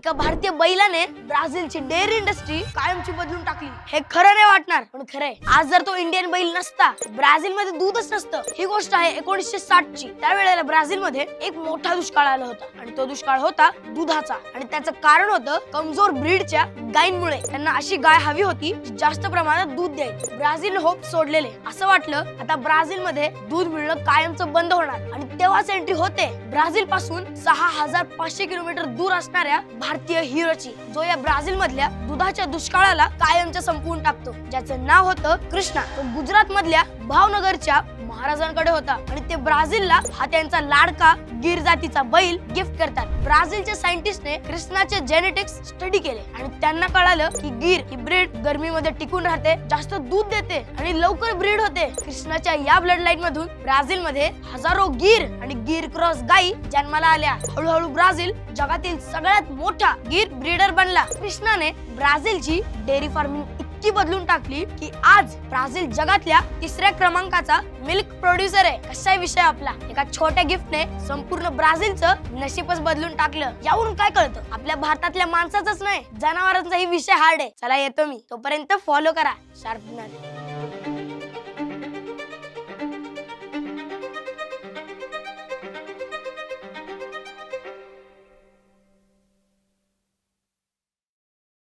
एका भारतीय बैलाने ब्राझीलची डेअरी इंडस्ट्री कायमची बदलून टाकली. हे खरं नाही वाटणार पण खरंय. आज जर तो इंडियन बैल नसता ब्राझील मध्ये दूधच नसतं. ही गोष्ट आहे 1960 ची. त्यावेळेला ब्राझील मध्ये एक मोठा दुष्काळ आला होता आणि तो दुष्काळ होता दुधाचा. आणि त्याचं कारण होतं कमजोर ब्रीडच्या गायींमुळे. त्यांना अशी गाय हवी होती जी जास्त प्रमाणात दूध द्यायची. ब्राझील होप सोडलेले. असं वाटलं आता ब्राझील मध्ये दूध मिळणं कायमचं बंद होणार. आणि तेव्हाच एंट्री होते ब्राझील पासून 6500 किलोमीटर दूर असणाऱ्या भारतीय हिरोची, जो या ब्राझील मधल्या दुधाच्या दुष्काळाला कायमचं संपवून टाकतो. ज्याचं नाव होतं कृष्णा. तो गुजरात मधल्या भावनगरच्या महाराजांकडे होता आणि ते ब्राझीलला हा त्यांचा लाडका गिर जातीचा बैल गिफ्ट करतात. ब्राझीलच्या सायंटिस्टने कृष्णाचे जेनेटिक्स स्टडी केले आणि त्यांना कळालं की गिर ही ब्रीड गर्मीमध्ये टिकून राहते, जास्त दूध देते आणि लवकर ब्रीड होते. कृष्णाच्या या ब्लड लाईन मधून ब्राझील मध्ये हजारो गिर आणि गिर क्रॉस गायी जन्माला आल्या. हळूहळू ब्राझील जगातील सगळ्यात मोठा गिर ब्रीडर बनला. कृष्णाने ब्राझीलची डेअरी फार्मिंग इतकी बदलून टाकली की आज ब्राझील जगातल्या 3ऱ्या क्रमांकाचा मिल्क प्रोड्युसर आहे. कसा विषय आपला. एका छोट्या गिफ्टने संपूर्ण ब्राझीलचं नशीबच बदलून टाकलं. यावरून काय कळतं आपल्या भारतातल्या माणसाचंच नाही जनावरांचाही विषय हार्ड आहे. चला येतो मी. तोपर्यंत फॉलो करा शार्पनर.